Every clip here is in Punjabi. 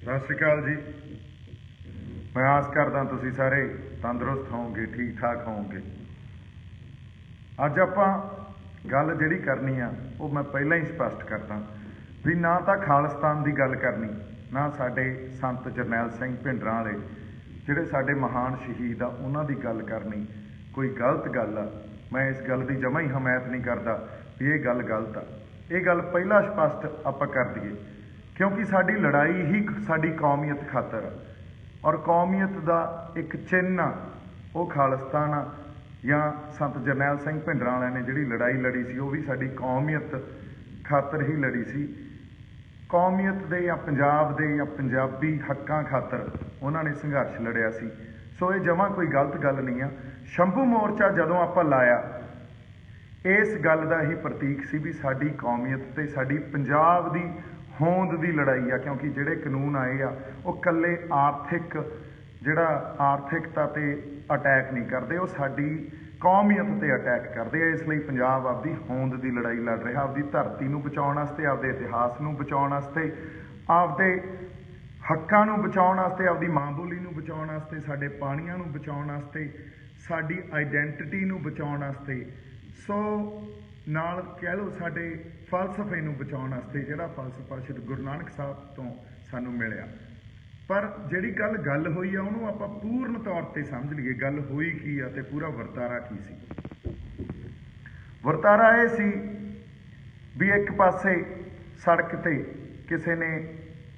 सत श्री अकाल जी। मैं आस करदा तुसीं सारे तंदुरुस्त होवोगे, ठीक ठाक होवोगे। अज आपां गल जिहड़ी करनी आ वो मैं पहलां ही स्पष्ट करदा भी ना तां खालिस्तान की गल करनी, ना साडे संत जरनैल सिंह भिंडरां वाले जिहड़े साडे महान शहीद आ उन्हां दी गल करनी कोई गलत गल आ। मैं इस गल की जमा ही हमायत नहीं करता भी ये गल गलत आ। ये गल पहला स्पष्ट आपां कर दईए, क्योंकि साडी लड़ाई ही साडी कौमीयत खातर आ और कौमीयत का एक चिन्ह आ वो खालिस्तान आ। या संत जरनैल सिंह भिंडरां वालिਆਂ ने जिहड़ी लड़ाई लड़ी सी वो भी साडी कौमीयत खातर ही लड़ी सी। कौमीयत दे या पंजाब दे या पंजाबी हक्कां खातर उन्होंने संघर्ष लड़िया सी। सो ये जमा कोई गलत गल नहीं आ। शंभू मोर्चा जदों आपां लाया इस गल का ही प्रतीक सी भी साडी कौमीयत ते साडी पंजाब दी होंद की लड़ाई आ, क्योंकि जिहड़े कानून आए आ वो कल्ले आर्थिक जिहड़ा आर्थिकता ते अटैक नहीं करते, वो साडी कौमीयत ते अटैक करते हैं। इसलिए पंजाब आपदी होंद की लड़ाई लड़ रहा, आपदी धरती नूं बचाउण वास्ते, आपदे इतिहास नूं बचाउण वास्ते, आपदे हक्कां नूं बचाउण वास्ते, आपदी मां बोली नूं बचाउण वास्ते, साडे पाणीआं नूं बचाउण वास्ते, साडी आइडेंटिटी नूं बचाउण वास्ते। सो नाल कह लो साडे फलसफे नूं बचाउण वास्ते जिहड़ा फलसफा श्री गुरु नानक साहब तो सानूं मिलिया। पर जिहड़ी गल होई आ उहनूं आपां पूर्ण तौर ते समझ लईए गल होई की आ ते पूरा वरतारा की सी। वरतारा ये सी भी एक पासे सड़क ते किसी ने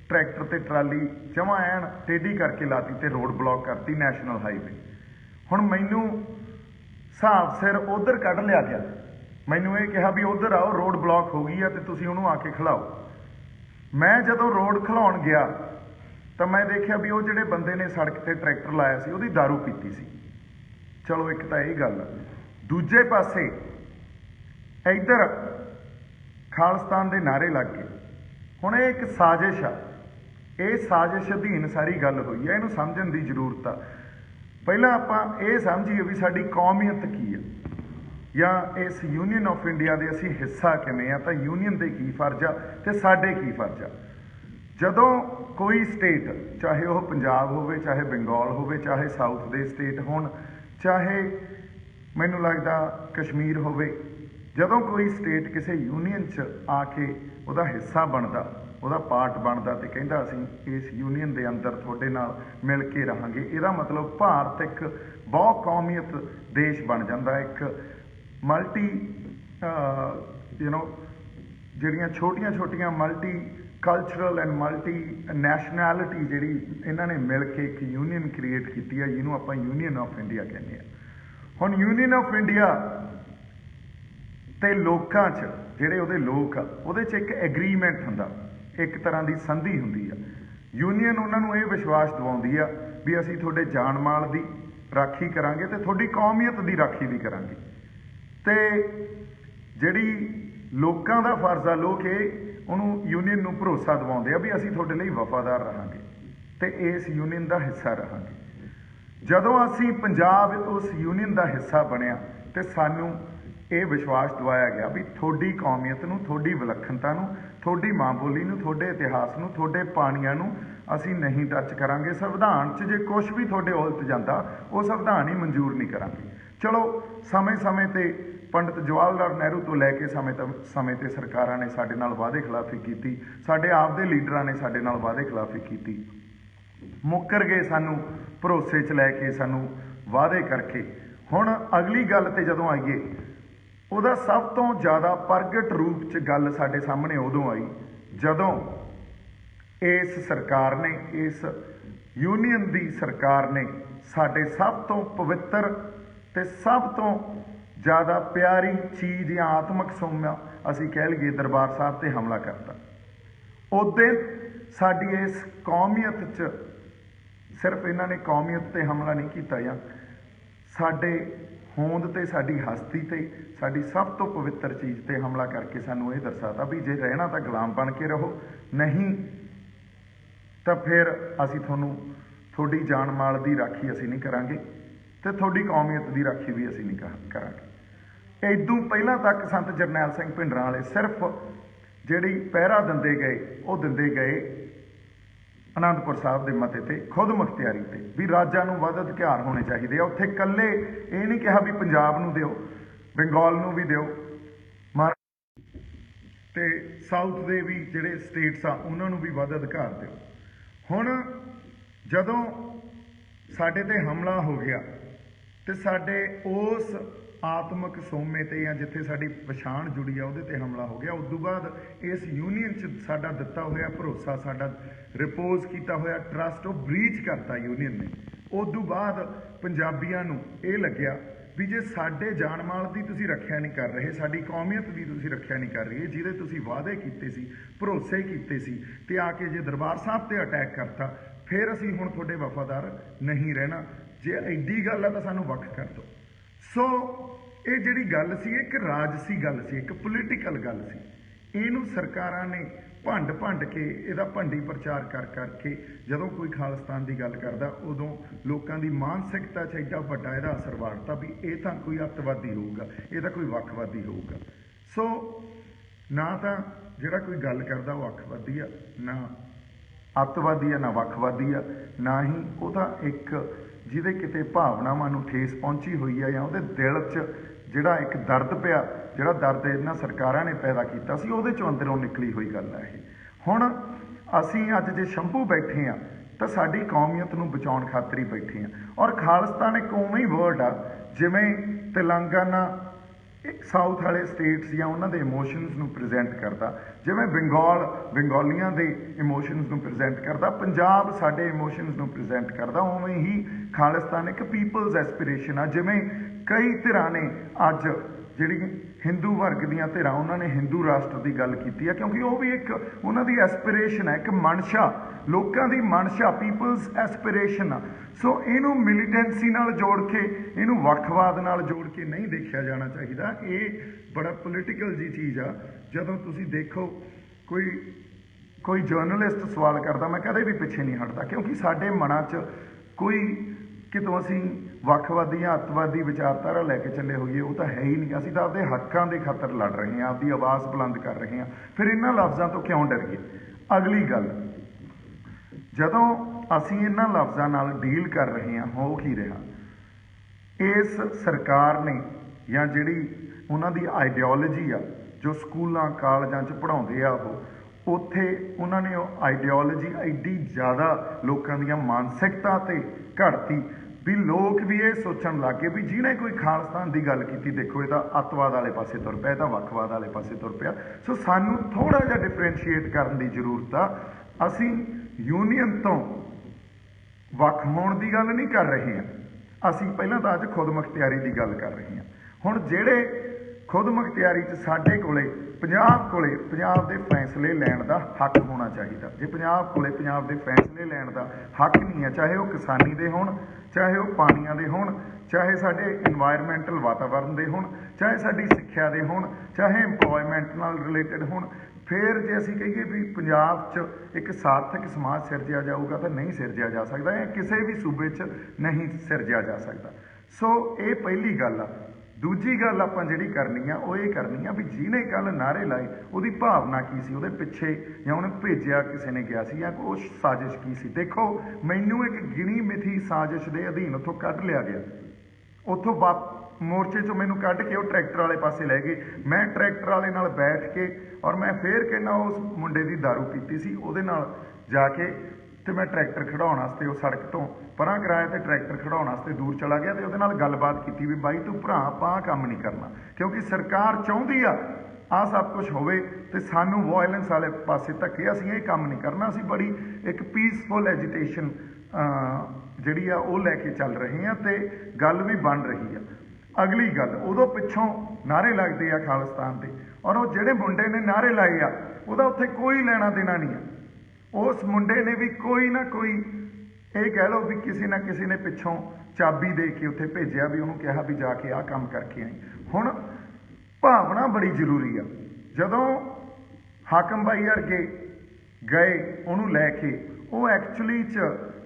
ट्रैक्टर ते ट्राली जमा ऐन टेढ़ी करके लाती ते रोड ब्लॉक करती नैशनल हाईवे। हुण मैनूं हिसाब सिर उधर कढ़ लिया गया, मैनूं ये कहा भी उधर आओ रोड ब्लॉक हो गई है तो तुसीं उहनूं आके खिलाओ। मैं जदों रोड खिलाउण गया तो मैं देखिया भी वो जिहड़े बंदे ने सड़क ते ट्रैक्टर लाया सी उहदी दारू पीती सी। चलो एक तो यही गल, दूजे पासे इधर खालिस्तान के नारे लग गए। हुण ये एक साजिश आ, ये साजिश अधीन सारी गल हुई है, इहनूं समझण दी जरूरत आ। पहलां आपां ये समझीए भी साडी कौमीयत की है या इस यूनीयन ऑफ इंडिया के असीं हिस्सा किवें आ, तो यूनीयन के की फर्ज आ ते साडे की फर्ज आ। जदों कोई स्टेट चाहे वह पंजाब होवे, चाहे बंगाल होवे, चाहे साउथ दे स्टेट होण, चाहे मैनूं लगदा कश्मीर होवे, जदों कोई स्टेट किसी यूनीयन च आके उहदा हिस्सा बनदा, उहदा पार्ट बनदा ते कहिंदा असीं इस यूनीयन दे अंदर तुहाडे नाल मिल के रहांगे, इहदा मतलब भारत एक बहु कौमीयत देश बन जांदा। एक मल्टी जिहड़ियां छोटियां छोटियां multi cultural and multi nationality जिहड़ी इन्हां ने मिल के एक यूनीयन क्रिएट की है, जिन्हों आपां यूनीयन ऑफ इंडिया कहने। हुण यूनीयन ऑफ इंडिया ते लोकां च जिहड़े उहदे लोक आ उहदे च एक एग्रीमेंट हुंदा, एक तरह की संधि हुंदी आ। यूनीयन उन्हां नूं इह विश्वास दिवाउंदी आ भी असीं तुहाडे जान माल दी राखी करांगे ते तुहाडी कौमीयत दी राखी भी करांगे। ते जिहड़ी लोकां दा फर्ज आ, लोक उन्होंने यूनीयन नूं भरोसा दिवाउंदे आ भी असीं तुहाडे लई वफादार रहांगे ते इस यूनीयन का हिस्सा रहांगे। जदों असीं पंजाब उस यूनीयन का हिस्सा बनिया तो सानूं ये विश्वास दिवाया गया भी तुहाडी कौमीयत नूं, तुहाडी विलखणता नूं, तुहाडी मां बोली नूं, तुहाडे इतिहास नूं, तुहाडे पाणीआं नूं असीं नहीं टच करांगे। संविधान च जे कुछ भी तुहाडे उलट जांदा वो संविधान ही मंजूर नहीं करांगे। चलो समय समय ते पंडित जवाहर लाल नेहरू तो लैके समय ते सरकारां ने साडे नाल वादे खिलाफी की, साडे आप दे लीडरां ने साडे नाल वादे खिलाफी की, मुकर गए सानू भरोसे च लैके सानू वादे करके। हुण अगली गल ते जदों आईए उहदा सब तो ज़्यादा प्रगट रूप च गल साडे सामने उदों आई जदों इस सरकार ने, इस यूनीयन दी सरकार ने साडे सब तो पवित्र ते सब तो ज़्यादा प्यारी चीज़ या आत्मक सौम्या असीं कह लईए दरबार साहब ते हमला करता। उदे साडी इस कौमीयत च सिर्फ इन्हां ने कौमीयत ते हमला नहीं किया या साडे होंद ते साडी हस्ती ते साडी सब तो पवित्र चीज़ ते हमला करके सानूं ये दर्शाता भी जे रहना तो गुलाम बन के रहो, नहीं तो फिर असीं तुहानूं तुहाडी जान माल दी राखी असीं नहीं करांगे ते तुहाडी कौमीयत दी राखी भी असीं नहीं करांगे। इदों पहलां तक संत जरनैल सिंह भिंडरां वाले सिर्फ जिहड़ी पहरा दिंदे गए वो दिंदे गए ਆਨੰਦਪੁਰ ਸਾਹਿਬ ਦੇ ਮਤੇ ਤੇ ਖੁਦ ਮੁਖਤਿਆਰੀ ਤੇ ਵੀ ਰਾਜਾਂ ਨੂੰ ਵੱਧ ਅਧਿਕਾਰ ਹੋਣੇ ਚਾਹੀਦੇ ਆ। ਉੱਥੇ ਇਕੱਲੇ ਇਹ ਨਹੀਂ ਕਿਹਾ ਵੀ ਪੰਜਾਬ ਨੂੰ ਦਿਓ, ਬੰਗਾਲ ਨੂੰ ਵੀ ਦਿਓ, ਤੇ ਸਾਊਥ ਦੇ ਵੀ ਜਿਹੜੇ ਸਟੇਟਸ ਆ ਉਹਨਾਂ ਨੂੰ ਵੀ ਵੱਧ ਅਧਿਕਾਰ ਦਿਓ। ਹੁਣ ਜਦੋਂ ਸਾਡੇ ਤੇ ਹਮਲਾ ਹੋ ਗਿਆ ਤੇ ਸਾਡੇ ਉਸ ਆਤਮਿਕ ਸੋਮੇ ਤੇ ਜਾਂ ਜਿੱਥੇ ਸਾਡੀ ਪਛਾਣ ਜੁੜੀ ਆ ਉਹਦੇ ਤੇ ਹਮਲਾ ਹੋ ਗਿਆ, ਉਸ ਤੋਂ ਬਾਅਦ ਇਸ ਯੂਨੀਅਨ 'ਚ ਸਾਡਾ ਦਿੱਤਾ ਹੋਇਆ ਭਰੋਸਾ, ਸਾਡਾ ਰਿਪੋਜ਼ ਕੀਤਾ ਹੋਇਆ ਟਰਸਟ ਉਹ ਬਰੀਚ ਕਰਤਾ ਯੂਨੀਅਨ ਨੇ। ਉਸ ਤੋਂ ਬਾਅਦ ਪੰਜਾਬੀਆਂ ਨੂੰ ਇਹ ਲੱਗਿਆ ਵੀ ਜੇ ਸਾਡੇ ਜਾਨ ਮਾਲ ਦੀ ਤੁਸੀਂ ਰੱਖਿਆ ਨਹੀਂ ਕਰ ਰਹੇ, ਸਾਡੀ ਕੌਮੀਅਤ ਦੀ ਤੁਸੀਂ ਰੱਖਿਆ ਨਹੀਂ ਕਰ ਰਹੇ, ਜਿਹਦੇ ਤੁਸੀਂ ਵਾਅਦੇ ਕੀਤੇ ਸੀ, ਭਰੋਸੇ ਕੀਤੇ ਸੀ, ਤੇ ਆ ਕੇ ਜੇ ਦਰਬਾਰ ਸਾਹਿਬ ਤੇ ਅਟੈਕ ਕਰਤਾ, ਫਿਰ ਅਸੀਂ ਹੁਣ ਤੁਹਾਡੇ ਵਫਾਦਾਰ ਨਹੀਂ ਰਹਿਣਾ। ਜੇ ਐਡੀ ਗੱਲ ਆ ਤਾਂ ਸਾਨੂੰ ਵੱਖ ਕਰ ਦਿਓ। ਸੋ ਇਹ ਜਿਹੜੀ ਗੱਲ ਸੀ ਇੱਕ ਰਾਜਸੀ ਗੱਲ ਸੀ, ਇੱਕ ਪੋਲੀਟੀਕਲ ਗੱਲ ਸੀ। ਇਹਨੂੰ ਸਰਕਾਰਾਂ ਨੇ ਭੰਡ ਕੇ ਇਹਦਾ ਭੰਡੀ ਪ੍ਰਚਾਰ ਕਰਕੇ ਜਦੋਂ ਕੋਈ ਖਾਲਿਸਤਾਨ ਦੀ ਗੱਲ ਕਰਦਾ ਉਦੋਂ ਲੋਕਾਂ ਦੀ ਮਾਨਸਿਕਤਾ 'ਚ ਐਡਾ ਵੱਡਾ ਇਹਦਾ ਅਸਰ ਵਾੜਤਾ ਵੀ ਇਹ ਤਾਂ ਕੋਈ ਅੱਤਵਾਦੀ ਹੋਊਗਾ, ਇਹ ਤਾਂ ਕੋਈ ਵੱਖਵਾਦੀ ਹੋਊਗਾ। ਸੋ ਨਾ ਤਾਂ ਜਿਹੜਾ ਕੋਈ ਗੱਲ ਕਰਦਾ ਉਹ ਅੱਖਵਾਦੀ ਆ, ਨਾ ਅੱਤਵਾਦੀ ਆ, ਨਾ ਵੱਖਵਾਦੀ ਆ, ਨਾ ਹੀ ਉਹ ਤਾਂ ਇੱਕ ਜਿਹਦੇ ਕਿਤੇ ਭਾਵਨਾਵਾਂ ਨੂੰ ਠੇਸ ਪਹੁੰਚੀ ਹੋਈ ਆ ਜਾਂ ਉਹਦੇ ਦਿਲ 'ਚ ਜਿਹੜਾ ਇੱਕ ਦਰਦ ਪਿਆ, ਜਿਹੜਾ ਦਰਦ ਇਹਨਾਂ ਸਰਕਾਰਾਂ ਨੇ ਪੈਦਾ ਕੀਤਾ ਸੀ, ਉਹਦੇ 'ਚੋਂ ਅੰਦਰੋਂ ਨਿਕਲੀ ਹੋਈ ਗੱਲ ਹੈ ਇਹ। ਹੁਣ ਅਸੀਂ ਅੱਜ ਜੇ ਸ਼ੰਭੂ ਬੈਠੇ ਹਾਂ ਤਾਂ ਸਾਡੀ ਕੌਮੀਅਤ ਨੂੰ ਬਚਾਉਣ ਖਾਤਰ ਹੀ ਬੈਠੇ ਹਾਂ। ਔਰ ਖਾਲਿਸਤਾਨ ਇੱਕ ਉਵੇਂ ਹੀ ਵਰਡ ਆ ਜਿਵੇਂ ਤੇਲੰਗਾਨਾ ਸਾਊਥ ਵਾਲੇ ਸਟੇਟਸ ਜਾਂ ਉਹਨਾਂ ਦੇ ਇਮੋਸ਼ਨਸ ਨੂੰ ਪ੍ਰੈਜ਼ੈਂਟ ਕਰਦਾ, ਜਿਵੇਂ ਬੰਗਾਲੀਆਂ ਦੇ ਇਮੋਸ਼ਨਸ ਨੂੰ ਪ੍ਰੈਜ਼ੈਂਟ ਕਰਦਾ, ਪੰਜਾਬ ਸਾਡੇ ਇਮੋਸ਼ਨਸ ਨੂੰ ਪ੍ਰੈਜ਼ੈਂਟ ਕਰਦਾ, ਉਵੇਂ ਹੀ ਖਾਲਿਸਤਾਨ ਇੱਕ ਪੀਪਲਸ ਐਸਪੀਰੇਸ਼ਨ ਆ। ਜਿਵੇਂ ਕਈ ਧਿਰਾਂ ਨੇ ਅੱਜ ਜਿਹੜੀ ਹਿੰਦੂ ਵਰਗ ਦੀਆਂ ਧਿਰਾਂ ਉਹਨਾਂ ਨੇ ਹਿੰਦੂ ਰਾਸ਼ਟਰ ਦੀ ਗੱਲ ਕੀਤੀ ਆ, ਕਿਉਂਕਿ ਉਹ ਵੀ ਇੱਕ ਉਹਨਾਂ ਦੀ ਐਸਪੀਰੇਸ਼ਨ ਹੈ, ਇੱਕ ਮਨਸ਼ਾ, ਲੋਕਾਂ ਦੀ ਮਨਸ਼ਾ, ਪੀਪਲਸ ਐਸਪੀਰੇਸ਼ਨ ਆ। ਸੋ ਇਹਨੂੰ ਮਿਲੀਟੈਂਸੀ ਨਾਲ ਜੋੜ ਕੇ, ਇਹਨੂੰ ਵੱਖਵਾਦ ਨਾਲ ਜੋੜ ਕੇ ਨਹੀਂ ਦੇਖਿਆ ਜਾਣਾ ਚਾਹੀਦਾ। ਇਹ ਬੜਾ ਪੋਲੀਟੀਕਲ ਜੀ ਚੀਜ਼ ਆ। ਜਦੋਂ ਤੁਸੀਂ ਦੇਖੋ ਕੋਈ ਜਰਨਲਿਸਟ ਸਵਾਲ ਕਰਦਾ, ਮੈਂ ਕਦੇ ਵੀ ਪਿੱਛੇ ਨਹੀਂ ਹਟਦਾ, ਕਿਉਂਕਿ ਸਾਡੇ ਮਨਾਂ 'ਚ ਕੋਈ ਕਿਤੋਂ ਅਸੀਂ ਵੱਖਵਾਦੀ ਜਾਂ ਅੱਤਵਾਦੀ ਵਿਚਾਰਧਾਰਾ ਲੈ ਕੇ ਚੱਲੇ ਹੋਈਏ, ਉਹ ਤਾਂ ਹੈ ਹੀ ਨਹੀਂ। ਅਸੀਂ ਤਾਂ ਆਪਦੇ ਹੱਕਾਂ ਦੇ ਖਾਤਰ ਲੜ ਰਹੇ ਹਾਂ, ਆਪਦੀ ਆਵਾਜ਼ ਬੁਲੰਦ ਕਰ ਰਹੇ ਹਾਂ, ਫਿਰ ਇਹਨਾਂ ਲਫ਼ਜ਼ਾਂ ਤੋਂ ਕਿਉਂ ਡਰੀਏ। ਅਗਲੀ ਗੱਲ, ਜਦੋਂ ਅਸੀਂ ਇਹਨਾਂ ਲਫ਼ਜ਼ਾਂ ਨਾਲ ਡੀਲ ਕਰ ਰਹੇ ਹਾਂ, ਹੋ ਕੀ ਰਿਹਾ, ਇਸ ਸਰਕਾਰ ਨੇ ਜਾਂ ਜਿਹੜੀ ਉਹਨਾਂ ਦੀ ਆਈਡੀਓਲੋਜੀ ਆ, ਜੋ ਸਕੂਲਾਂ ਕਾਲਜਾਂ 'ਚ ਪੜ੍ਹਾਉਂਦੇ ਆ, ਉਹ ਉੱਥੇ ਉਹਨਾਂ ਨੇ ਉਹ ਆਈਡੀਓਲੋਜੀ ਐਡੀ ਜ਼ਿਆਦਾ ਲੋਕਾਂ ਦੀਆਂ ਮਾਨਸਿਕਤਾ 'ਤੇ ਘੜਤੀ ਵੀ ਲੋਕ ਵੀ ਇਹ ਸੋਚਣ ਲੱਗ ਗਏ ਵੀ ਜਿਹਨੇ ਕੋਈ ਖਾਲਿਸਤਾਨ ਦੀ ਗੱਲ ਕੀਤੀ, ਦੇਖੋ ਇਹ ਤਾਂ ਅੱਤਵਾਦ ਵਾਲੇ ਪਾਸੇ ਤੁਰ ਪਿਆ, ਇਹ ਤਾਂ ਵੱਖਵਾਦ ਵਾਲੇ ਪਾਸੇ ਤੁਰ ਪਿਆ। ਸੋ ਸਾਨੂੰ ਥੋੜ੍ਹਾ ਜਿਹਾ ਡਿਫਰੈਂਸ਼ੀਏਟ ਕਰਨ ਦੀ ਜ਼ਰੂਰਤ ਆ। ਅਸੀਂ ਯੂਨੀਅਨ ਤੋਂ ਵੱਖ ਹੋਣ ਦੀ ਗੱਲ ਨਹੀਂ ਕਰ ਰਹੇ ਹਾਂ, ਅਸੀਂ ਪਹਿਲਾਂ ਤਾਂ ਅੱਜ ਖੁਦ ਮੁਖਤਿਆਰੀ ਦੀ ਗੱਲ ਕਰ ਰਹੇ ਹਾਂ। ਹੁਣ ਜਿਹੜੇ ਖੁਦ ਮੁਖਤਿਆਰੀ 'ਚ ਸਾਡੇ ਕੋਲੇ ਪੰਜਾਬ ਦੇ ਫੈਸਲੇ ਲੈਣ ਦਾ ਹੱਕ ਹੋਣਾ ਚਾਹੀਦਾ। ਜੇ ਪੰਜਾਬ ਦੇ ਫੈਸਲੇ ਲੈਣ ਦਾ ਹੱਕ ਨਹੀਂ ਹੈ, ਚਾਹੇ ਉਹ ਕਿਸਾਨੀ ਦੇ ਹੋਣ, ਚਾਹੇ ਉਹ ਪਾਣੀਆਂ ਦੇ ਹੋਣ, ਚਾਹੇ ਸਾਡੇ ਇਨਵਾਇਰਮੈਂਟਲ ਵਾਤਾਵਰਨ ਦੇ ਹੋਣ, ਚਾਹੇ ਸਾਡੀ ਸਿੱਖਿਆ ਦੇ ਹੋਣ, ਚਾਹੇ ਇੰਪਲੋਇਮੈਂਟ ਨਾਲ ਰਿਲੇਟਡ ਹੋਣ, ਫਿਰ ਜੇ ਅਸੀਂ ਕਹੀਏ ਵੀ ਪੰਜਾਬ 'ਚ ਇੱਕ ਸਾਰਥਕ ਸਮਾਜ ਸਿਰਜਿਆ ਜਾਊਗਾ ਤਾਂ ਨਹੀਂ ਸਿਰਜਿਆ ਜਾ ਸਕਦਾ, ਜਾਂ ਕਿਸੇ ਵੀ ਸੂਬੇ 'ਚ ਨਹੀਂ ਸਿਰਜਿਆ ਜਾ ਸਕਦਾ। ਸੋ ਇਹ ਪਹਿਲੀ ਗੱਲ ਆ। ਦੂਜੀ ਗੱਲ ਆਪਾਂ ਜਿਹੜੀ ਕਰਨੀ ਆ ਉਹ ਇਹ ਕਰਨੀ ਆ ਵੀ ਜਿਹਨੇ ਕੱਲ੍ਹ ਨਾਅਰੇ ਲਾਏ ਉਹਦੀ ਭਾਵਨਾ ਕੀ ਸੀ, ਉਹਦੇ ਪਿੱਛੇ ਜਾਂ ਉਹਨੇ ਭੇਜਿਆ ਕਿਸੇ ਨੇ ਗਿਆ ਸੀ, ਜਾਂ ਉਹ ਸਾਜ਼ਿਸ਼ ਕੀ ਸੀ। ਦੇਖੋ, ਮੈਨੂੰ ਇੱਕ ਗਿਣੀ ਮਿਥੀ ਸਾਜ਼ਿਸ਼ ਦੇ ਅਧੀਨ ਉੱਥੋਂ ਕੱਢ ਲਿਆ ਗਿਆ, ਉੱਥੋਂ ਮੋਰਚੇ 'ਚੋਂ ਮੈਨੂੰ ਕੱਢ ਕੇ ਉਹ ਟਰੈਕਟਰ ਵਾਲੇ ਪਾਸੇ ਲੈ ਗਏ। ਮੈਂ ਟਰੈਕਟਰ ਵਾਲੇ ਨਾਲ ਬੈਠ ਕੇ, ਔਰ ਮੈਂ ਫੇਰ ਕਹਿੰਦਾ ਉਸ ਮੁੰਡੇ ਦੀ ਦਾਰੂ ਪੀਤੀ ਸੀ, ਉਹਦੇ ਨਾਲ ਜਾ ਕੇ ਤੇ ਮੈਂ ਟਰੈਕਟਰ ਖੜਾਉਣ ਵਾਸਤੇ ਉਹ ਸੜਕ ਤੋਂ ਪਰਾਂ ਕਰਾਇਆ ਤੇ ਟਰੈਕਟਰ ਖੜਾਉਣ ਵਾਸਤੇ ਦੂਰ ਚਲਾ ਗਿਆ ਤੇ ਉਹਦੇ ਨਾਲ ਗੱਲਬਾਤ ਕੀਤੀ ਵੀ ਬਾਈ ਤੂੰ ਭਰਾ, ਆਪਾਂ ਆਹ ਕੰਮ ਨਹੀਂ ਕਰਨਾ, ਕਿਉਂਕਿ ਸਰਕਾਰ ਚਾਹੁੰਦੀ ਆ ਆਹ ਸਭ ਕੁਝ ਹੋਵੇ ਤੇ ਸਾਨੂੰ ਵਾਇਲੈਂਸ ਵਾਲੇ ਪਾਸੇ ਧੱਕੇ, ਅਸੀਂ ਇਹ ਕੰਮ ਨਹੀਂ ਕਰਨਾ। ਅਸੀਂ ਬੜੀ ਇੱਕ ਪੀਸਫੁਲ ਐਜੀਟੇਸ਼ਨ ਜਿਹੜੀ ਆ ਉਹ ਲੈ ਕੇ ਚੱਲ ਰਹੇ ਹਾਂ ਤੇ ਗੱਲ ਵੀ ਬਣ ਰਹੀ ਆ। ਅਗਲੀ ਗੱਲ, ਉਦੋਂ ਪਿੱਛੋਂ ਨਾਅਰੇ ਲੱਗਦੇ ਆ ਖਾਲਿਸਤਾਨ ਦੇ, ਔਰ ਉਹ ਜਿਹੜੇ ਮੁੰਡੇ ਨੇ ਨਾਅਰੇ ਲਾਏ ਆ ਉਹਦਾ ਉੱਥੇ ਕੋਈ ਲੈਣਾ ਦੇਣਾ ਨਹੀਂ ਆ। ਉਸ ਮੁੰਡੇ ਨੇ ਵੀ ਕੋਈ ਨਾ ਕੋਈ, ਇਹ ਕਹਿ ਲਓ ਵੀ ਕਿਸੇ ਨਾ ਕਿਸੇ ਨੇ ਪਿੱਛੋਂ ਚਾਬੀ ਦੇ ਕੇ ਉੱਥੇ ਭੇਜਿਆ, ਵੀ ਉਹਨੂੰ ਕਿਹਾ ਵੀ ਜਾ ਕੇ ਆਹ ਕੰਮ ਕਰਕੇ ਆਈ। ਹੁਣ ਭਾਵਨਾ ਬੜੀ ਜ਼ਰੂਰੀ ਆ। ਜਦੋਂ ਹਾਕਮ ਬਾਈ ਵਰਗੇ ਗਏ ਉਹਨੂੰ ਲੈ ਕੇ, ਉਹ ਐਕਚੁਅਲੀ 'ਚ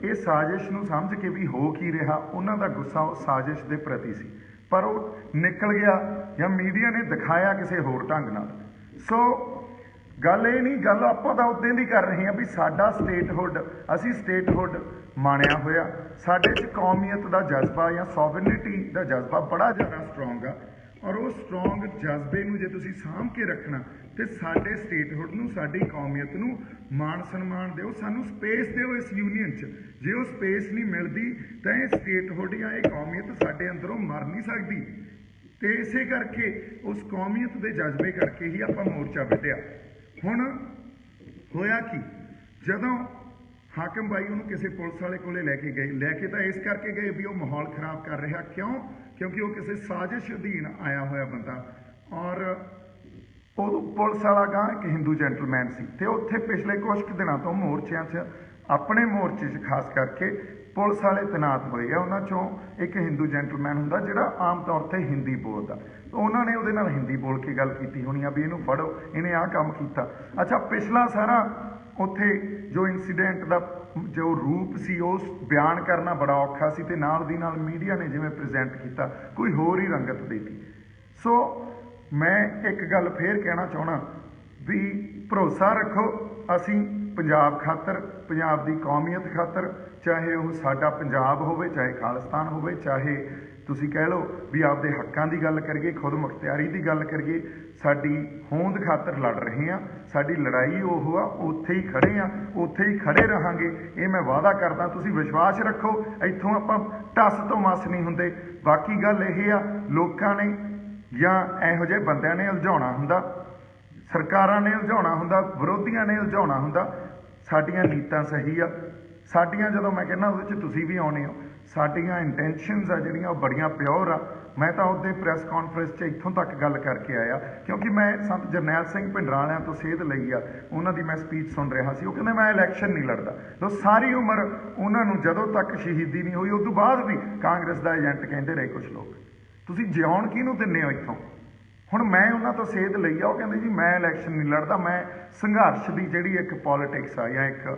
ਇਹ ਸਾਜ਼ਿਸ਼ ਨੂੰ ਸਮਝ ਕੇ ਵੀ ਹੋ ਕੀ ਰਿਹਾ, ਉਹਨਾਂ ਦਾ ਗੁੱਸਾ ਉਸ ਸਾਜ਼ਿਸ਼ ਦੇ ਪ੍ਰਤੀ ਸੀ, ਪਰ ਉਹ ਨਿਕਲ ਗਿਆ ਜਾਂ ਮੀਡੀਆ ਨੇ ਦਿਖਾਇਆ ਕਿਸੇ ਹੋਰ ਢੰਗ ਨਾਲ। ਸੋ ਗੱਲ ਇਹ ਨਹੀਂ, ਗੱਲ ਆਪਾਂ ਤਾਂ ਉਦੋਂ ਦੀ ਕਰ ਰਹੇ ਹਾਂ ਵੀ ਸਾਡਾ ਸਟੇਟਹੁੱਡ, ਅਸੀਂ ਸਟੇਟਹੁੱਡ ਮਾਣਿਆ ਹੋਇਆ, ਸਾਡੇ 'ਚ ਕੌਮੀਅਤ ਦਾ ਜਜ਼ਬਾ ਜਾਂ ਸੋਵਰਨਿਟੀ ਦਾ ਜਜ਼ਬਾ ਬੜਾ ਜ਼ਿਆਦਾ ਸਟਰੋਂਗ ਆ। ਔਰ ਉਹ ਸਟਰੋਂਗ ਜਜ਼ਬੇ ਨੂੰ ਜੇ ਤੁਸੀਂ ਸਾਂਭ ਕੇ ਰੱਖਣਾ ਤੇ ਸਾਡੇ ਸਟੇਟਹੁੱਡ ਨੂੰ, ਸਾਡੀ ਕੌਮੀਅਤ ਨੂੰ ਮਾਣ ਸਨਮਾਨ ਦਿਓ, ਸਾਨੂੰ ਸਪੇਸ ਦਿਓ ਇਸ ਯੂਨੀਅਨ 'ਚ। ਜੇ ਉਹ ਸਪੇਸ ਨਹੀਂ ਮਿਲਦੀ ਤਾਂ ਇਹ ਸਟੇਟਹੁੱਡ ਜਾਂ ਇਹ ਕੌਮੀਅਤ ਸਾਡੇ ਅੰਦਰੋਂ ਮਰ ਨਹੀਂ ਸਕਦੀ। ਤੇ ਇਸੇ ਕਰਕੇ ਉਸ ਕੌਮੀਅਤ ਦੇ ਜਜ਼ਬੇ ਕਰਕੇ ਹੀ ਆਪਾਂ ਮੋਰਚਾ ਵਿੱਢਿਆ। ਹੁਣ ਹੋਇਆ ਕੀ, ਜਦੋਂ ਹਾਕਮ ਬਾਈ ਉਹਨੂੰ ਕਿਸੇ ਪੁਲਿਸ ਵਾਲੇ ਕੋਲੇ ਲੈ ਕੇ ਤਾਂ ਇਸ ਕਰਕੇ ਗਏ ਵੀ ਉਹ ਮਾਹੌਲ ਖਰਾਬ ਕਰ ਰਿਹਾ। ਕਿਉਂਕਿ ਉਹ ਕਿਸੇ ਸਾਜ਼ਿਸ਼ ਅਧੀਨ ਆਇਆ ਹੋਇਆ ਬੰਦਾ, ਔਰ ਉਹ ਪੁਲਿਸ ਵਾਲਾ ਗਾਂ ਇੱਕ ਹਿੰਦੂ ਜੈਂਟਲਮੈਨ ਸੀ। ਤੇ ਉੱਥੇ ਪਿਛਲੇ ਕੁਝ ਕੁ ਦਿਨਾਂ ਤੋਂ ਮੋਰਚਿਆਂ 'ਚ, ਆਪਣੇ ਮੋਰਚੇ 'ਚ ਖਾਸ ਕਰਕੇ ਪੁਲਿਸ ਵਾਲੇ ਤੈਨਾਤ ਹੋਏ ਆ। ਉਹਨਾਂ 'ਚੋਂ ਇੱਕ ਹਿੰਦੂ ਜੈਂਟਲਮੈਨ ਹੁੰਦਾ ਜਿਹੜਾ ਆਮ ਤੌਰ 'ਤੇ ਹਿੰਦੀ ਬੋਲਦਾ। ਉਹਨਾਂ ਨੇ ਉਹਦੇ ਨਾਲ ਹਿੰਦੀ ਬੋਲ ਕੇ ਗੱਲ ਕੀਤੀ ਹੋਣੀ ਆ ਵੀ ਇਹਨੂੰ ਫੜੋ, ਇਹਨੇ ਆਹ ਕੰਮ ਕੀਤਾ। ਅੱਛਾ, ਪਿਛਲਾ ਸਾਰਾ ਉੱਥੇ ਜੋ ਇਨਸੀਡੈਂਟ ਦਾ ਜੋ ਰੂਪ ਸੀ ਉਸ ਬਿਆਨ ਕਰਨਾ ਬੜਾ ਔਖਾ ਸੀ, ਤੇ ਨਾਲ ਦੀ ਨਾਲ ਮੀਡੀਆ ਨੇ ਜਿਵੇਂ ਪ੍ਰੈਜ਼ੈਂਟ ਕੀਤਾ ਕੋਈ ਹੋਰ ਹੀ ਰੰਗਤ ਦੇਤੀ। ਸੋ ਮੈਂ ਇੱਕ ਗੱਲ ਫੇਰ ਕਹਿਣਾ ਚਾਹੁੰਦਾ ਵੀ ਭਰੋਸਾ ਰੱਖੋ, ਅਸੀਂ ਪੰਜਾਬ ਖਾਤਰ, ਪੰਜਾਬ ਦੀ ਕੌਮੀਅਤ ਖਾਤਰ, ਚਾਹੇ ਉਹ ਸਾਡਾ ਪੰਜਾਬ ਹੋਵੇ, ਚਾਹੇ ਖਾਲਿਸਤਾਨ ਹੋਵੇ, ਚਾਹੇ ਤੁਸੀਂ ਕਹਿ ਲਓ ਵੀ ਆਪਦੇ ਹੱਕਾਂ ਦੀ ਗੱਲ ਕਰੀਏ, ਖੁਦ ਮੁਖਤਿਆਰੀ ਦੀ ਗੱਲ ਕਰੀਏ, ਸਾਡੀ ਹੋਂਦ ਖਾਤਰ ਲੜ ਰਹੇ ਹਾਂ। ਸਾਡੀ ਲੜਾਈ ਉਹ ਆ, ਉੱਥੇ ਹੀ ਖੜੇ ਹਾਂ, ਉੱਥੇ ਹੀ ਖੜੇ ਰਹਾਂਗੇ, ਇਹ ਮੈਂ ਵਾਅਦਾ ਕਰਦਾ। ਤੁਸੀਂ ਵਿਸ਼ਵਾਸ ਰੱਖੋ, ਇੱਥੋਂ ਆਪਾਂ ਟੱਸ ਤੋਂ ਮਸ ਨਹੀਂ ਹੁੰਦੇ। ਬਾਕੀ ਗੱਲ ਇਹ ਆ, ਲੋਕਾਂ ਨੇ ਜਾਂ ਇਹੋ ਜਿਹੇ ਬੰਦਿਆਂ ਨੇ ਉਲਝਾਉਣਾ ਹੁੰਦਾ, ਸਰਕਾਰਾਂ ਨੇ ਉਲਝਾਉਣਾ ਹੁੰਦਾ, ਵਿਰੋਧੀਆਂ ਨੇ ਉਲਝਾਉਣਾ ਹੁੰਦਾ। ਸਾਡੀਆਂ ਨੀਤਾਂ ਸਹੀ ਆ, ਸਾਡੀਆਂ ਜਦੋਂ ਮੈਂ ਕਹਿੰਦਾ ਉਹਦੇ 'ਚ ਤੁਸੀਂ ਵੀ ਆਉਣੇ ਹੋ, ਸਾਡੀਆਂ ਇੰਟੈਂਸ਼ਨਸ ਆ ਜਿਹੜੀਆਂ ਉਹ ਬੜੀਆਂ ਪਿਓਰ ਆ। ਮੈਂ ਤਾਂ ਉਹਦੇ ਪ੍ਰੈਸ ਕਾਨਫਰੰਸ 'ਚ ਇੱਥੋਂ ਤੱਕ ਗੱਲ ਕਰਕੇ ਆਇਆ, ਕਿਉਂਕਿ ਮੈਂ ਸੰਤ ਜਰਨੈਲ ਸਿੰਘ ਭਿੰਡਰਾਂ ਤੋਂ ਸੇਧ ਲਈ ਆ। ਉਹਨਾਂ ਦੀ ਮੈਂ ਸਪੀਚ ਸੁਣ ਰਿਹਾ ਸੀ, ਉਹ ਕਹਿੰਦੇ ਮੈਂ ਇਲੈਕਸ਼ਨ ਨਹੀਂ ਲੜਦਾ। ਲੋ ਸਾਰੀ ਉਮਰ ਉਹਨਾਂ ਨੂੰ ਜਦੋਂ ਤੱਕ ਸ਼ਹੀਦੀ ਨਹੀਂ ਹੋਈ ਉਸ ਤੋਂ ਬਾਅਦ ਵੀ ਕਾਂਗਰਸ ਦਾ ਏਜੰਟ ਕਹਿੰਦੇ ਰਹੇ ਕੁਛ ਲੋਕ। ਤੁਸੀਂ ਜਿਉਣ ਕਿਹਨੂੰ ਦਿੰਦੇ ਹੋ ਇੱਥੋਂ? ਹੁਣ ਮੈਂ ਉਹਨਾਂ ਤੋਂ ਸੇਧ ਲਈ ਆ, ਉਹ ਕਹਿੰਦੇ ਜੀ ਮੈਂ ਇਲੈਕਸ਼ਨ ਨਹੀਂ ਲੜਦਾ, ਮੈਂ ਸੰਘਰਸ਼ ਦੀ ਜਿਹੜੀ ਇੱਕ ਪੋਲੀਟਿਕਸ ਆ ਜਾਂ ਇੱਕ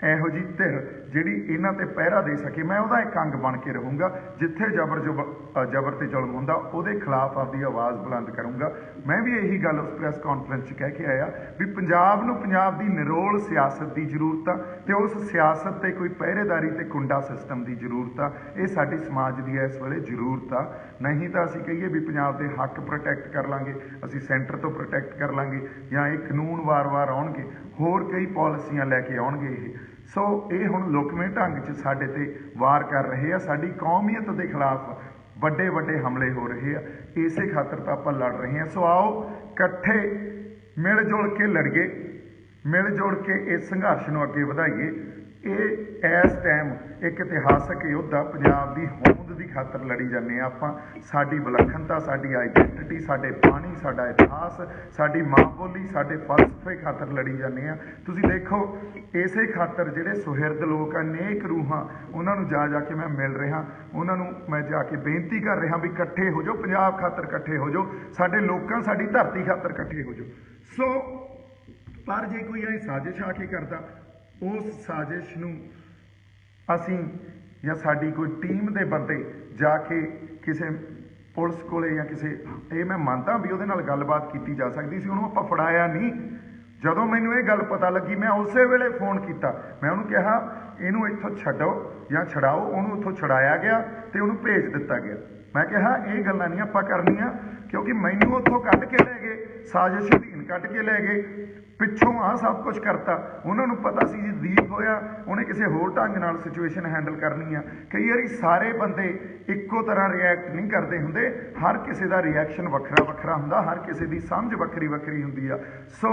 ਇਹੋ ਜਿਹੀ ਧਿਰ ਜਿਹੜੀ ਇਹਨਾਂ ਤੇ ਪਹਿਰਾ ਦੇ ਸਕੇ, ਮੈਂ ਉਹਦਾ ਇੱਕ ਅੰਗ ਬਣ ਕੇ ਰਹੂੰਗਾ। ਜਿੱਥੇ ਜ਼ਬਰ ਤੇ ਜ਼ੁਲਮ ਹੁੰਦਾ ਉਹਦੇ ਖਿਲਾਫ ਆਪਦੀ ਆਵਾਜ਼ ਬੁਲੰਦ ਕਰੂੰਗਾ। ਮੈਂ ਵੀ ਇਹੀ ਗੱਲ ਉਸ ਪ੍ਰੈਸ ਕਾਨਫਰੰਸ 'ਚ ਕਹਿ ਕੇ ਆਇਆ ਵੀ ਪੰਜਾਬ ਨੂੰ ਪੰਜਾਬ ਦੀ ਨਿਰੋਲ ਸਿਆਸਤ ਦੀ ਜ਼ਰੂਰਤ ਆ, ਤੇ ਉਸ ਸਿਆਸਤ 'ਤੇ ਕੋਈ ਪਹਿਰੇਦਾਰੀ ਤੇ ਕੁੰਡਾ ਸਿਸਟਮ ਦੀ ਜ਼ਰੂਰਤ ਆ। ਇਹ ਸਾਡੀ ਸਮਾਜ ਦੀ ਇਸ ਵੇਲੇ ਜ਼ਰੂਰਤ ਆ। ਨਹੀਂ ਤਾਂ ਅਸੀਂ ਕਹੀਏ ਵੀ ਪੰਜਾਬ ਦੇ ਹੱਕ ਪ੍ਰੋਟੈਕਟ ਕਰ ਲਾਂਗੇ, ਅਸੀਂ ਸੈਂਟਰ ਤੋਂ ਪ੍ਰੋਟੈਕਟ ਕਰ ਲਾਂਗੇ, ਜਾਂ ਇਹ ਕਾਨੂੰਨ ਵਾਰ-ਵਾਰ ਆਉਣਗੇ, ਹੋਰ ਕਈ ਪਾਲਿਸੀਆਂ ਲੈ ਕੇ ਆਉਣਗੇ ਇਹ। ਸੋ ਇਹ ਹੁਣ ਲੁਕਵੇਂ ਢੰਗ 'ਚ ਸਾਡੇ ਤੇ ਵਾਰ ਕਰ ਰਹੇ ਆ, ਸਾਡੀ ਕੌਮੀਅਤ ਦੇ ਖਿਲਾਫ ਵੱਡੇ ਵੱਡੇ ਹਮਲੇ ਹੋ ਰਹੇ ਆ। ਇਸੇ ਖਾਤਰ ਤਾਂ ਆਪਾਂ ਲੜ ਰਹੇ ਹਾਂ। ਸੋ ਆਓ ਇਕੱਠੇ ਮਿਲ ਜੁਲ ਕੇ ਲੜੀਏ, ਮਿਲ ਜੁਲ ਕੇ ਇਸ ਸੰਘਰਸ਼ ਨੂੰ ਅੱਗੇ ਵਧਾਈਏ। ਇਹ ਇਸ ਟਾਈਮ ਇੱਕ ਇਤਿਹਾਸਕ ਯੁੱਧ ਆ, ਪੰਜਾਬ ਦੀ ਹੋਂਦ ਦੀ ਖਾਤਰ ਲੜੀ ਜਾਂਦੇ ਆ ਆਪਾਂ। ਸਾਡੀ ਵਿਲੱਖਣਤਾ, ਸਾਡੀ ਆਈਡੈਂਟਿਟੀ, ਸਾਡੇ ਪਾਣੀ, ਸਾਡਾ ਇਤਿਹਾਸ, ਸਾਡੀ ਮਾਂ ਬੋਲੀ, ਸਾਡੇ ਫਲਸਫੇ ਖਾਤਰ ਲੜੀ ਜਾਂਦੇ ਆ। ਤੁਸੀਂ ਦੇਖੋ, ਇਸੇ ਖਾਤਰ ਜਿਹੜੇ ਸੁਹਿਰਦ ਲੋਕ ਆ, ਨੇਕ ਰੂਹਾਂ, ਉਹਨਾਂ ਨੂੰ ਜਾ ਕੇ ਮੈਂ ਮਿਲ ਰਿਹਾ, ਉਹਨਾਂ ਨੂੰ ਮੈਂ ਜਾ ਕੇ ਬੇਨਤੀ ਕਰ ਰਿਹਾ ਵੀ ਇਕੱਠੇ ਹੋ ਜਾਓ, ਪੰਜਾਬ ਖਾਤਰ ਇਕੱਠੇ ਹੋ ਜਾਓ, ਸਾਡੇ ਲੋਕਾਂ, ਸਾਡੀ ਧਰਤੀ ਖਾਤਰ ਇਕੱਠੇ ਹੋ ਜਾਓ। ਸੋ ਪਰ ਜੇ ਕੋਈ ਇਹ ਸਾਜ਼ਿਸ਼ ਆ ਕੇ ਕਰਦਾ, ਉਸ ਸਾਜ਼ਿਸ਼ ਨੂੰ ਅਸੀਂ ਜਾਂ ਸਾਡੀ ਕੋਈ ਟੀਮ ਦੇ ਬੰਦੇ ਜਾ ਕੇ ਕਿਸੇ ਪੁਲਿਸ ਕੋਲੇ ਜਾਂ ਕਿਸੇ, ਇਹ ਮੈਂ ਮੰਨਦਾ ਵੀ ਉਹਦੇ ਨਾਲ ਗੱਲਬਾਤ ਕੀਤੀ ਜਾ ਸਕਦੀ ਸੀ, ਉਹਨੂੰ ਆਪਾਂ ਫੜਾਇਆ ਨਹੀਂ। ਜਦੋਂ ਮੈਨੂੰ ਇਹ ਗੱਲ ਪਤਾ ਲੱਗੀ, ਮੈਂ ਉਸੇ ਵੇਲੇ ਫੋਨ ਕੀਤਾ, ਮੈਂ ਉਹਨੂੰ ਕਿਹਾ ਇਹਨੂੰ ਇੱਥੋਂ ਛੱਡੋ ਜਾਂ ਛਡਾਓ। ਉਹਨੂੰ ਉੱਥੋਂ ਛਡਾਇਆ ਗਿਆ ਤੇ ਉਹਨੂੰ ਭੇਜ ਦਿੱਤਾ ਗਿਆ। ਮੈਂ ਕਿਹਾ ਇਹ ਗੱਲਾਂ ਨਹੀਂ ਆਪਾਂ ਕਰਨੀਆਂ, ਕਿਉਂਕਿ ਮੈਨੂੰ ਉੱਥੋਂ ਕੱਢ ਕੇ ਲੈ ਗਏ, ਸਾਜ਼ਿਸ਼ ਅਧੀਨ ਕੱਢ ਕੇ ਲੈ ਗਏ, ਪਿੱਛੋਂ ਆਹ ਸਭ ਕੁਝ ਕਰਤਾ। ਉਹਨਾਂ ਨੂੰ ਪਤਾ ਸੀ ਜੀ ਦੀਪ ਹੋਇਆ, ਉਹਨੇ ਕਿਸੇ ਹੋਰ ਢੰਗ ਨਾਲ ਸਿਚੁਏਸ਼ਨ ਹੈਂਡਲ ਕਰਨੀ ਆ। ਕਈ ਵਾਰੀ ਸਾਰੇ ਬੰਦੇ ਇੱਕੋ ਤਰ੍ਹਾਂ ਰਿਐਕਟ ਨਹੀਂ ਕਰਦੇ ਹੁੰਦੇ, ਹਰ ਕਿਸੇ ਦਾ ਰਿਐਕਸ਼ਨ ਵੱਖਰਾ ਵੱਖਰਾ ਹੁੰਦਾ, ਹਰ ਕਿਸੇ ਦੀ ਸਮਝ ਵੱਖਰੀ ਵੱਖਰੀ ਹੁੰਦੀ ਆ। ਸੋ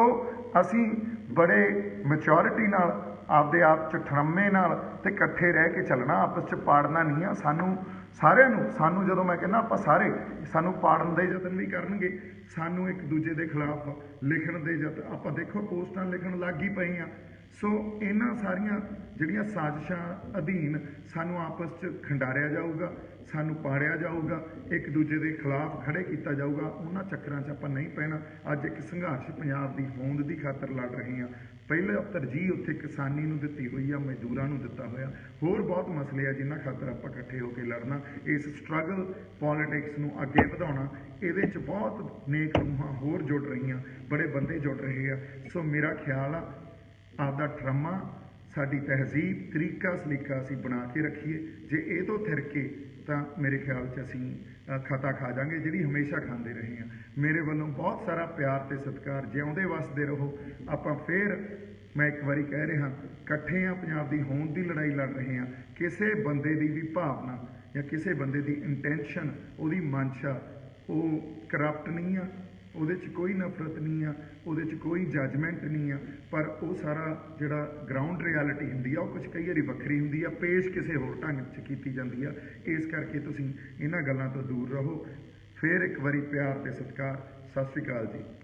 ਅਸੀਂ ਬੜੇ ਮੈਚੋਰਿਟੀ ਨਾਲ, ਆਪਦੇ ਆਪ 'ਚ ਠਰੰਮੇ ਨਾਲ ਤੇ ਇਕੱਠੇ ਰਹਿ ਕੇ ਚੱਲਣਾ, ਆਪਸ 'ਚ ਪਾੜਨਾ ਨਹੀਂ ਆ। ਸਾਨੂੰ ਸਾਰਿਆਂ ਨੂੰ, ਸਾਨੂੰ ਜਦੋਂ ਮੈਂ ਕਹਿੰਦਾ ਆਪਾਂ ਸਾਰੇ, ਸਾਨੂੰ ਪਾੜਨ ਦੇ ਯਤਨ ਵੀ ਕਰਨਗੇ, ਸਾਨੂੰ ਇੱਕ ਦੂਜੇ ਦੇ ਖਿਲਾਫ ਲਿਖਣ ਦੇ ਯਤਨ, ਆਪਾਂ ਦੇਖੋ ਪੋਸਟਾਂ ਲਿਖਣ ਲੱਗ ਹੀ ਪਏ ਆ। ਸੋ ਇਹਨਾਂ ਸਾਰੀਆਂ ਜਿਹੜੀਆਂ ਸਾਜ਼ਿਸ਼ਾਂ ਅਧੀਨ ਸਾਨੂੰ ਆਪਸ 'ਚ ਖੰਡਾਰਿਆ ਜਾਊਗਾ, ਸਾਨੂੰ ਪਾੜਿਆ ਜਾਊਗਾ, ਇੱਕ ਦੂਜੇ ਦੇ ਖਿਲਾਫ ਖੜੇ ਕੀਤਾ ਜਾਊਗਾ। ਉਹਨਾਂ ਚੱਕਰਾਂ 'ਚ ਆਪਾਂ ਨਹੀਂ ਪੈਣਾ। ਅੱਜ ਇੱਕ ਸੰਘਰਸ਼ ਪੰਜਾਬ ਦੀ ਹੋਂਦ ਦੀ ਖਾਤਰ ਲੜ ਰਹੇ ਹਾਂ। ਪਹਿਲਾਂ ਤਰਜੀਹ ਉੱਥੇ ਕਿਸਾਨੀ ਨੂੰ ਦਿੱਤੀ ਹੋਈ ਆ, ਮਜ਼ਦੂਰਾਂ ਨੂੰ ਦਿੱਤਾ ਹੋਇਆ। ਹੋਰ ਬਹੁਤ ਮਸਲੇ ਆ ਜਿਨ੍ਹਾਂ ਖਾਤਰ ਆਪਾਂ ਇਕੱਠੇ ਹੋ ਕੇ ਲੜਨਾ, ਇਸ ਸਟਰਗਲ ਪੋਲੀਟਿਕਸ ਨੂੰ ਅੱਗੇ ਵਧਾਉਣਾ। ਇਹਦੇ 'ਚ ਬਹੁਤ ਨੇਕ ਰੂਹਾਂ ਹੋਰ ਜੁੜ ਰਹੀਆਂ, ਬੜੇ ਬੰਦੇ ਜੁੜ ਰਹੇ ਆ। ਸੋ ਮੇਰਾ ਖਿਆਲ ਆ ਆਪਦਾ ਟਰਮਾ, ਸਾਡੀ ਤਹਿਜ਼ੀਬ, ਤਰੀਕਾ ਸਲੀਕਾ ਅਸੀਂ ਬਣਾ ਕੇ ਰੱਖੀਏ। ਜੇ ਇਹ ਤੋਂ ਥਿਰ ਕੇ ਤਾਂ ਮੇਰੇ ਖਿਆਲ 'ਚ ਅਸੀਂ ਖਤਾ ਖਾ ਜਾਵਾਂਗੇ, ਜਿਹੜੀ ਹਮੇਸ਼ਾ ਖਾਂਦੇ ਰਹੇ ਹਾਂ। ਮੇਰੇ ਵੱਲੋਂ ਬਹੁਤ ਸਾਰਾ ਪਿਆਰ ਤੇ ਸਤਿਕਾਰ। ਜਿਉਂਦੇ ਵਸਦੇ ਰਹੋ। ਆਪਾਂ ਫੇਰ, ਮੈਂ ਇੱਕ ਵਾਰੀ ਕਹਿ ਰਿਹਾ, ਇਕੱਠੇ ਹਾਂ, ਪੰਜਾਬ ਦੀ ਹੋਂਦ ਦੀ ਲੜਾਈ ਲੜ ਰਹੇ ਹਾਂ। ਕਿਸੇ ਬੰਦੇ ਦੀ ਵੀ ਭਾਵਨਾ ਜਾਂ ਕਿਸੇ ਬੰਦੇ ਦੀ ਇੰਟੈਂਸ਼ਨ, ਉਹਦੀ ਮਨਸ਼ਾ, ਉਹ ਕਰਪਟ ਨਹੀਂ ਆ, ਉਹਦੇ 'ਚ ਕੋਈ ਨਫ਼ਰਤ ਨਹੀਂ ਆ, ਉਹਦੇ 'ਚ ਕੋਈ ਜੱਜਮੈਂਟ ਨਹੀਂ ਆ। ਪਰ ਉਹ ਸਾਰਾ ਜਿਹੜਾ ਗਰਾਊਂਡ ਰਿਐਲਿਟੀ ਹੁੰਦੀ ਆ, ਉਹ ਕੁਛ ਕਈ ਵਾਰੀ ਵੱਖਰੀ ਹੁੰਦੀ ਆ, ਪੇਸ਼ ਕਿਸੇ ਹੋਰ ਢੰਗ 'ਚ ਕੀਤੀ ਜਾਂਦੀ ਆ। ਇਸ ਕਰਕੇ ਤੁਸੀਂ ਇਹਨਾਂ ਗੱਲਾਂ ਤੋਂ ਦੂਰ ਰਹੋ। ਫਿਰ ਇੱਕ ਵਾਰੀ ਪਿਆਰ ਤੇ ਸਤਿਕਾਰ। ਸਤਿ ਸ਼੍ਰੀ ਅਕਾਲ ਜੀ।